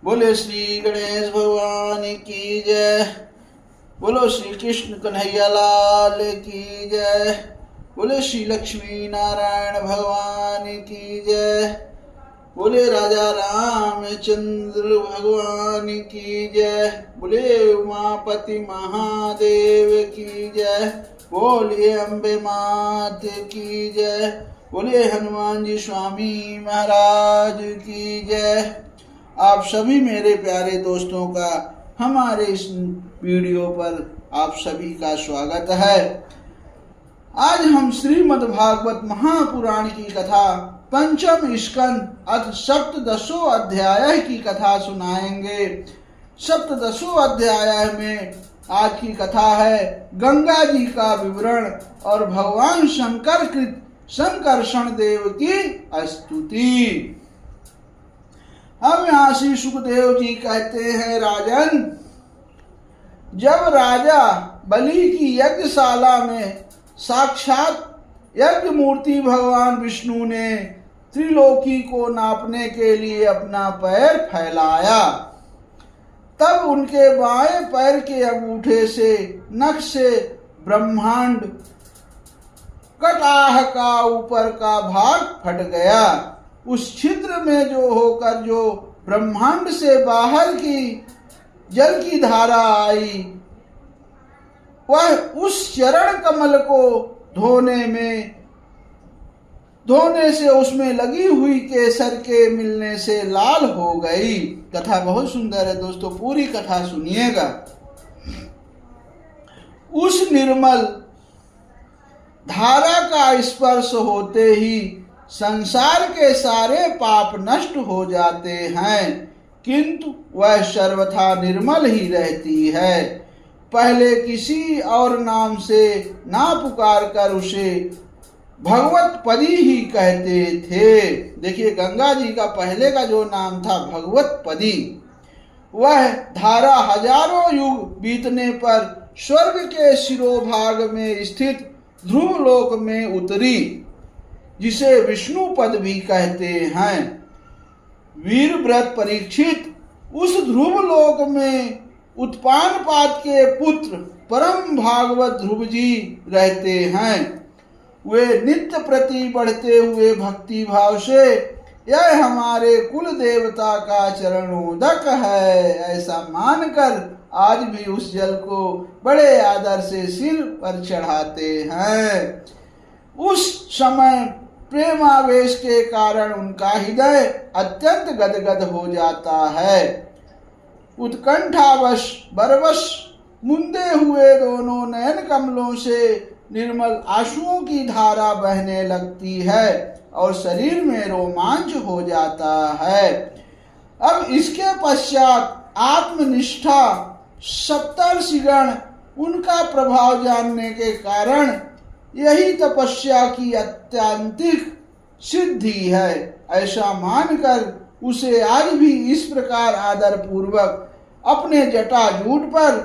बोले श्री गणेश भगवान की जय। बोलो श्री कृष्ण कन्हैया लाल की जय। बोले श्री लक्ष्मी नारायण भगवान की जय। बोले राजा रामचंद्र भगवान की जय। बोले उमापति महादेव की जय। बोलिए अम्बे मात की जय। बोले हनुमान जी स्वामी महाराज की जय। आप सभी मेरे प्यारे दोस्तों का हमारे इस वीडियो पर आप सभी का स्वागत है। आज हम श्रीमद् भागवत महापुराण की कथा पंचम स्कंद अथ सप्तदशो अध्याय की कथा सुनाएंगे। सप्तदशो अध्याय में आज की कथा है गंगा जी का विवरण और भगवान शंकर कृत संकर्षण देव की स्तुति। अब यहाँ श्री सुखदेव जी कहते हैं, राजन, जब राजा बलि की यज्ञशाला में साक्षात यज्ञ मूर्ति भगवान विष्णु ने त्रिलोकी को नापने के लिए अपना पैर फैलाया, तब उनके बाएं पैर के अंगूठे से नख से ब्रह्मांड कटाह का ऊपर का भाग फट गया। उस छिद्र में जो होकर जो ब्रह्मांड से बाहर की जल की धारा आई, वह उस चरण कमल को धोने से उसमें लगी हुई केसर के मिलने से लाल हो गई। कथा बहुत सुंदर है दोस्तों, पूरी कथा सुनिएगा। उस निर्मल धारा का स्पर्श होते ही संसार के सारे पाप नष्ट हो जाते हैं, किंतु वह सर्वथा निर्मल ही रहती है। पहले किसी और नाम से ना पुकार कर उसे भगवत पदी ही कहते थे। देखिए, गंगा जी का पहले का जो नाम था भगवत पदी, वह धारा हजारों युग बीतने पर स्वर्ग के शिरोभाग में स्थित ध्रुव लोक में उतरी, जिसे विष्णु पद भी कहते हैं। वीर व्रत परीक्षित उस ध्रुव लोक में उत्पान पाद के पुत्र परम भागवत ध्रुव जी रहते हैं। वे नित्य प्रति बढ़ते हुए भक्ति भाव से यह हमारे कुल देवता का चरणोदक है ऐसा मानकर आज भी उस जल को बड़े आदर से सिर पर चढ़ाते हैं। उस समय प्रेमावेश के कारण उनका हृदय अत्यंत गदगद हो जाता है। उत्कंठावश बरवश मुंदे हुए दोनों नयन कमलों से निर्मल आंसुओं की धारा बहने लगती है और शरीर में रोमांच हो जाता है। अब इसके पश्चात आत्मनिष्ठा सप्तर्षिगण उनका प्रभाव जानने के कारण यही तपस्या की अत्यंतिक सिद्धि है ऐसा मानकर उसे आज भी इस प्रकार आदर पूर्वक अपने जटाजूट पर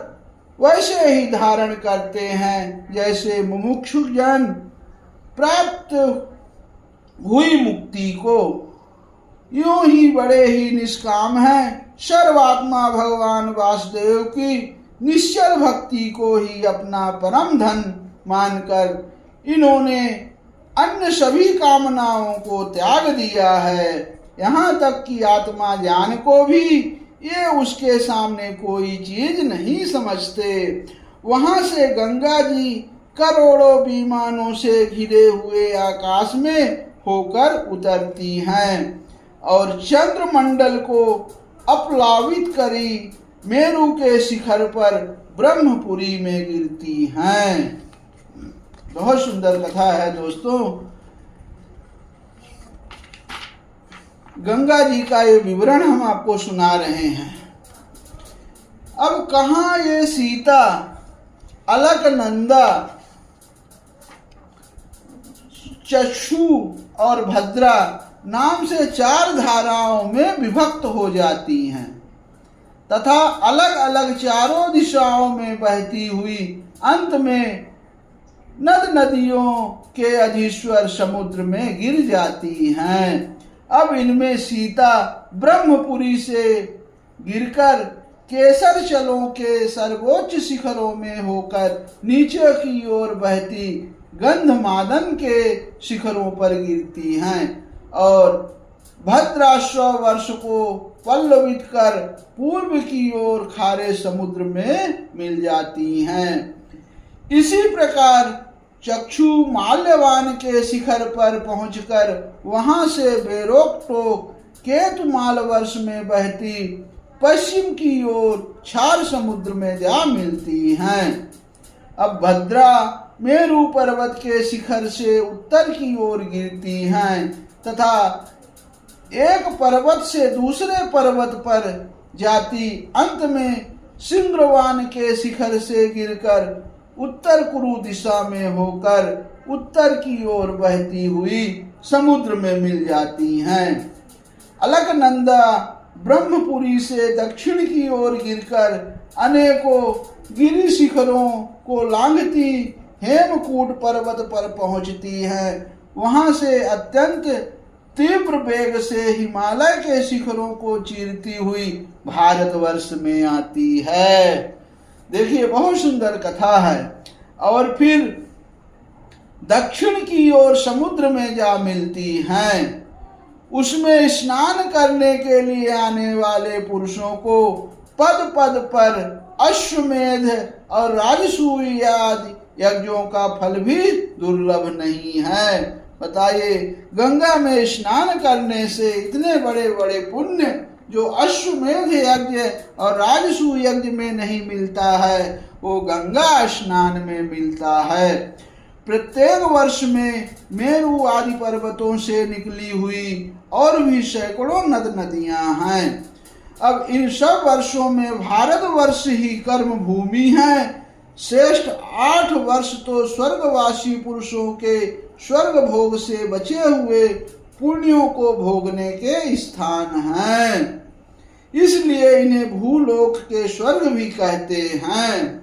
वैसे ही धारण करते हैं जैसे मुमुक्षु जन प्राप्त हुई मुक्ति को। यूं ही बड़े ही निष्काम हैं, सर्वात्मा भगवान वासुदेव की निश्चल भक्ति को ही अपना परम धन मानकर इन्होंने अन्य सभी कामनाओं को त्याग दिया है। यहाँ तक कि आत्मा ज्ञान को भी ये उसके सामने कोई चीज नहीं समझते। वहां से गंगा जी करोड़ों विमानों से घिरे हुए आकाश में होकर उतरती हैं और चंद्रमंडल को अपलावित करी मेरु के शिखर पर ब्रह्मपुरी में गिरती हैं। बहुत सुंदर कथा है दोस्तों। गंगा जी का ये विवरण हम आपको सुना रहे हैं। अब कहाँ ये सीता, अलकनंदा, चक्षु और भद्रा नाम से 4 धाराओं में विभक्त हो जाती हैं तथा अलग अलग चारों दिशाओं में बहती हुई अंत में नद नदियों के अधीश्वर समुद्र में गिर जाती हैं। अब इनमें सीता ब्रह्मपुरी से गिरकर केसर चलों के सर्वोच्च शिखरों में होकर नीचे की ओर बहती गंधमादन के शिखरों पर गिरती हैं और भद्राश्व वर्ष को पल्लवित कर पूर्व की ओर खारे समुद्र में मिल जाती हैं। इसी प्रकार चक्षु माल्यवान के शिखर पर पहुंचकर वहां से बेरोक टोक केतुमाल वर्ष में बहती पश्चिम की ओर क्षार समुद्र में जा मिलती हैं। अब भद्रा मेरु पर्वत के शिखर से उत्तर की ओर गिरती हैं तथा एक पर्वत से दूसरे पर्वत पर जाती अंत में सिंग्रवान के शिखर से गिरकर उत्तर कुरु दिशा में होकर उत्तर की ओर बहती हुई समुद्र में मिल जाती हैं। अलकनंदा ब्रह्मपुरी से दक्षिण की ओर गिरकर अनेकों गिरि शिखरों को लांघती हेमकूट पर्वत पर पहुंचती है। वहां से अत्यंत तीव्र वेग से हिमालय के शिखरों को चीरती हुई भारतवर्ष में आती है। देखिए बहुत सुंदर कथा है। और फिर दक्षिण की ओर समुद्र में जा मिलती हैं। उसमें स्नान करने के लिए आने वाले पुरुषों को पद पद पर अश्वमेध और राजसूय आदि यज्ञों का फल भी दुर्लभ नहीं है। बताइए, गंगा में स्नान करने से इतने बड़े बड़े पुण्य जो अश्वमेध यज्ञ और राजसूय यज्ञ में नहीं मिलता है, वो गंगा स्नान में मिलता है। प्रत्येक वर्ष में मेरु आदि पर्वतों से निकली हुई और भी सैकड़ों नद नदियां हैं। अब इन सब वर्षों में भारतवर्ष ही कर्म भूमि है। श्रेष्ठ 8 वर्ष तो स्वर्गवासी पुरुषों के स्वर्ग भोग से बचे हुए पुण्यों को भोगने के स्थान हैं। इसलिए इन्हें भूलोक के स्वर्ग भी कहते हैं।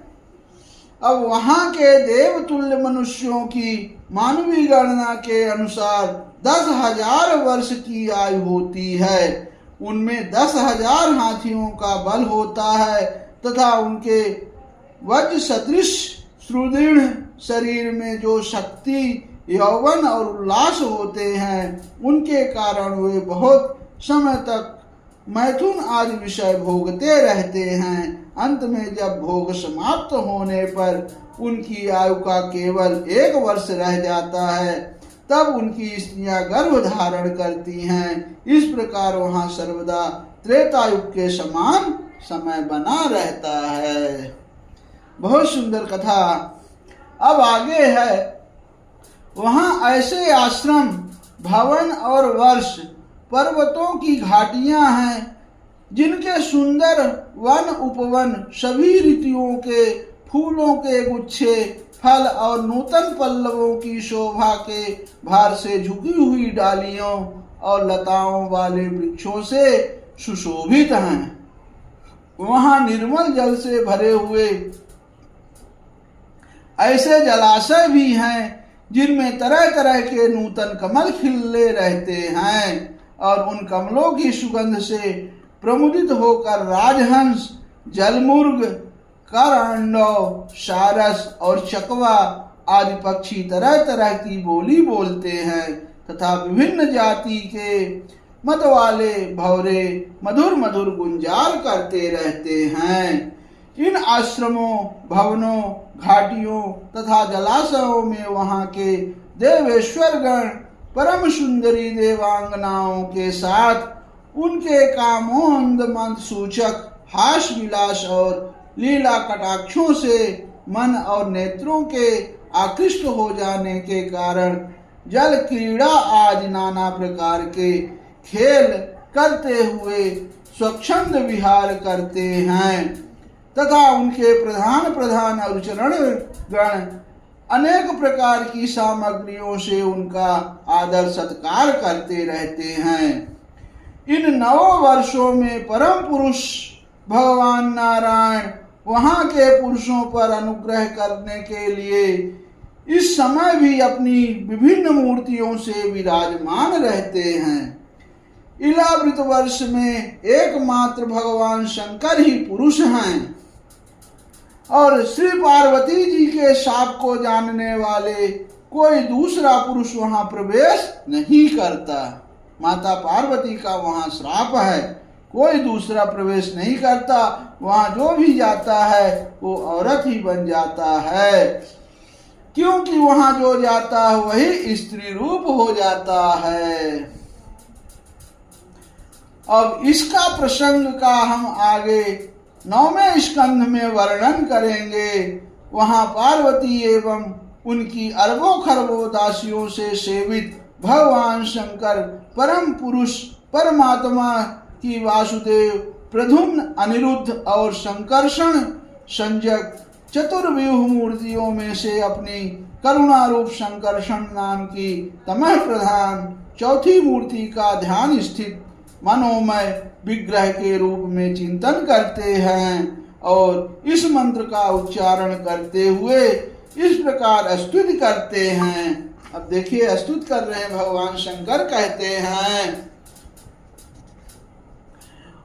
अब वहां के देवतुल्य मनुष्यों की मानवीय गणना के अनुसार 10,000 वर्ष की आयु होती है। उनमें 10,000 हाथियों का बल होता है तथा उनके वज्र सदृश सुदृढ़ शरीर में जो शक्ति, यौवन और उल्लास होते हैं, उनके कारण वे बहुत समय तक मैथुन आदि विषय भोगते रहते हैं। अंत में जब भोग समाप्त होने पर उनकी आयु का केवल 1 वर्ष रह जाता है, तब उनकी स्त्रियां गर्भ धारण करती हैं। इस प्रकार वहां सर्वदा त्रेतायुग के समान समय बना रहता है। बहुत सुंदर कथा। अब आगे है, वहां ऐसे आश्रम, भवन और वर्ष, पर्वतों की घाटियां हैं जिनके सुंदर वन उपवन, सभी ऋतुओं के फूलों के गुच्छे, फल और नूतन पल्लवों की शोभा के भार से झुकी हुई डालियों और लताओं वाले वृक्षों से सुशोभित हैं। वहां निर्मल जल से भरे हुए ऐसे जलाशय भी हैं जिनमें तरह तरह के नूतन कमल खिले रहते हैं और उन कमलों की सुगंध से प्रमुदित होकर राजहंस, जलमुर्ग, करांडव, सारस और चकवा आदि पक्षी तरह तरह की बोली बोलते हैं तथा विभिन्न जाति के मत वाले भौरे मधुर मधुर गुंजार करते रहते हैं। इन आश्रमों, भवनों, घाटियों तथा जलाशयों में वहां के देवेश्वर गण परम सुंदरी देवांगनाओं के साथ उनके कामोन्द मंद सूचक हास विलास और लीला कटाक्षों से मन और नेत्रों के आकृष्ट हो जाने के कारण जल क्रीड़ा आदि नाना प्रकार के खेल करते हुए स्वच्छंद विहार करते हैं तथा उनके प्रधान प्रधान अनुचरण गण अनेक प्रकार की सामग्रियों से उनका आदर सत्कार करते रहते हैं। इन 9 वर्षों में परम पुरुष भगवान नारायण वहां के पुरुषों पर अनुग्रह करने के लिए इस समय भी अपनी विभिन्न मूर्तियों से विराजमान रहते हैं। इलावृत वर्ष में एकमात्र भगवान शंकर ही पुरुष हैं और श्री पार्वती जी के शाप को जानने वाले कोई दूसरा पुरुष वहां प्रवेश नहीं करता। माता पार्वती का वहां श्राप है, कोई दूसरा प्रवेश नहीं करता। वहां जो भी जाता है वो औरत ही बन जाता है, क्योंकि वहां जो जाता है वही स्त्री रूप हो जाता है। अब इसका प्रसंग का हम आगे 9वें स्कंध में वर्णन करेंगे। वहां पार्वती एवं उनकी अरबों खरबों दासियों से सेवित भगवान शंकर परम पुरुष परमात्मा की वासुदेव, प्रद्युम्न, अनिरुद्ध और संकर्षण संजक चतुर्व्यूह मूर्तियों में से अपनी करुणा रूप संकर्षण नाम की तमह प्रधान चौथी मूर्ति का ध्यान स्थित मनोमय विग्रह के रूप में चिंतन करते हैं और इस मंत्र का उच्चारण करते हुए इस प्रकार स्तुति करते हैं। अब देखिए स्तुति कर रहे हैं भगवान शंकर, कहते हैं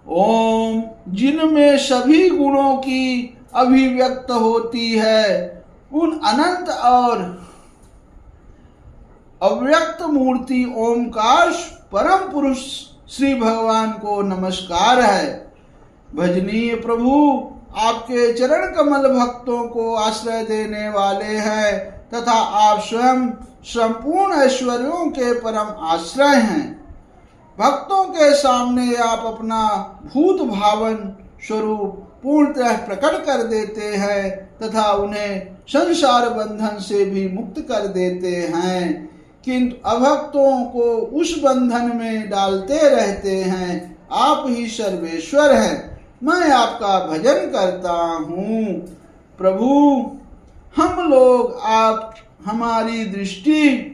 ओम, जिनमें सभी गुणों की अभिव्यक्त होती है उन अनंत और अव्यक्त मूर्ति ओमकार परम पुरुष श्री भगवान को नमस्कार है। भजनीय प्रभु, आपके चरण कमल भक्तों को आश्रय देने वाले हैं तथा आप स्वयं संपूर्ण ऐश्वर्यों के परम आश्रय हैं। भक्तों के सामने आप अपना भूत भावन स्वरूप पूर्णतः प्रकट कर देते हैं तथा उन्हें संसार बंधन से भी मुक्त कर देते हैं, किंतु अभक्तों को उस बंधन में डालते रहते हैं। आप ही सर्वेश्वर हैं, मैं आपका भजन करता हूँ। प्रभु, हम लोग आप हमारी दृष्टि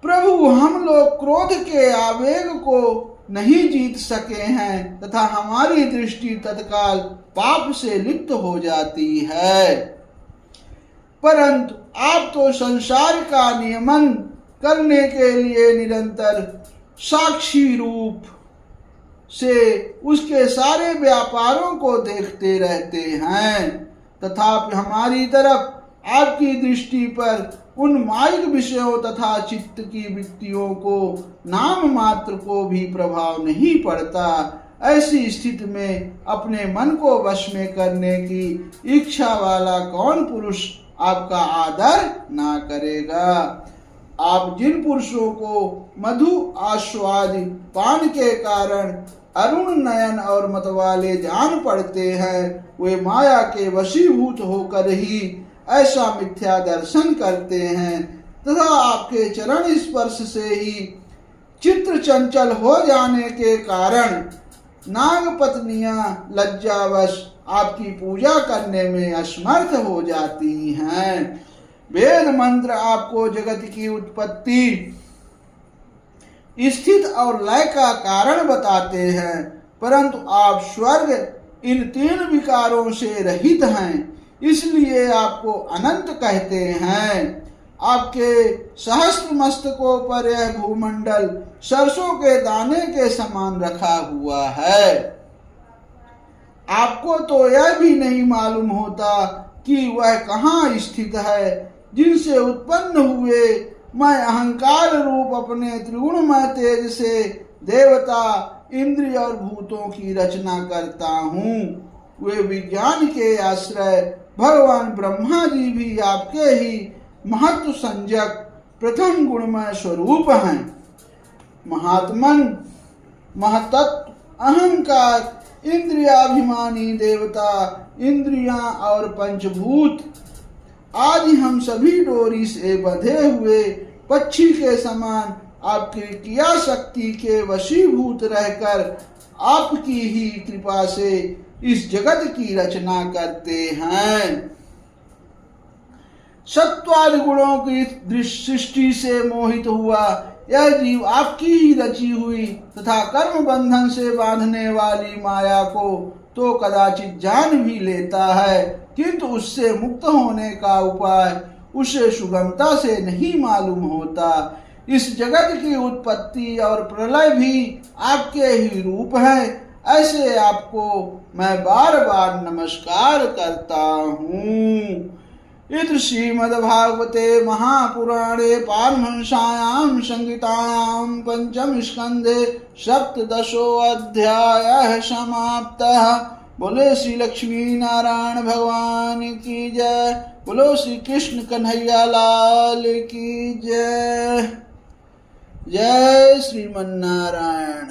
प्रभु हम लोग क्रोध के आवेग को नहीं जीत सके हैं तथा हमारी दृष्टि तत्काल पाप से लिप्त हो जाती है, परंतु आप तो संसार का नियमन करने के लिए निरंतर साक्षी रूप से उसके सारे व्यापारों को देखते रहते हैं, तथापि हमारी तरफ आपकी दृष्टि पर उन माइक विषयों तथा चित्त की वृत्तियों को नाम मात्र को भी प्रभाव नहीं पड़ता। ऐसी स्थिति में अपने मन को वश में करने की इच्छा वाला कौन पुरुष आपका आदर ना करेगा। आप जिन पुरुषों को मधु आस्वादि पान के कारण अरुण नयन और मतवाले जान पड़ते हैं, वे माया के वशीभूत होकर ही ऐसा मिथ्या दर्शन करते हैं तथा आपके चरण स्पर्श से ही चित्र चंचल हो जाने के कारण नाग पत्नियां लज्जावश आपकी पूजा करने में असमर्थ हो जाती हैं। वेद मंत्र आपको जगत की उत्पत्ति, स्थित और लय का कारण बताते हैं, परंतु आप स्वर्ग इन तीन विकारों से रहित हैं, इसलिए आपको अनंत कहते हैं। आपके सहस्त्र मस्तकों पर यह भूमंडल सरसों के दाने के समान रखा हुआ है। आपको तो यह भी नहीं मालूम होता कि वह कहाँ स्थित है, जिनसे उत्पन्न हुए मैं अहंकार रूप अपने त्रिगुणमय तेज से देवता, इंद्रिय और भूतों की रचना करता हूँ। वे विज्ञान के आश्रय भगवान ब्रह्मा जी भी आपके ही महत्व संजक प्रथम गुणमय स्वरूप हैं। महात्मन, महतत्व, अहंकार, इंद्रियाभिमानी देवता, इंद्रियां और पंचभूत आदि हम सभी डोरी से बंधे हुए पक्षी के समान आपकी क्रिया शक्ति के वशीभूत रहकर आपकी ही कृपा से इस जगत की रचना करते हैं। सत्वादि गुणों की सृष्टि से मोहित हुआ यह जीव आपकी ही रची हुई तथा कर्म बंधन से बांधने वाली माया को तो कदाचित जान भी लेता है, किंतु उससे मुक्त होने का उपाय उसे सुगमता से नहीं मालूम होता। इस जगत की उत्पत्ति और प्रलय भी आपके ही रूप है। ऐसे आपको मैं बार बार नमस्कार करता हूँ। इति श्रीमद्भागवते महापुराणे पारमहंस्यां संहितायां पंचम स्कंधे सप्तदशोऽध्यायः समाप्तः। बोले श्री लक्ष्मी नारायण भगवान की जय। बोलो श्री कृष्ण कन्हैया लाल की जय। जय श्रीमन्नारायण।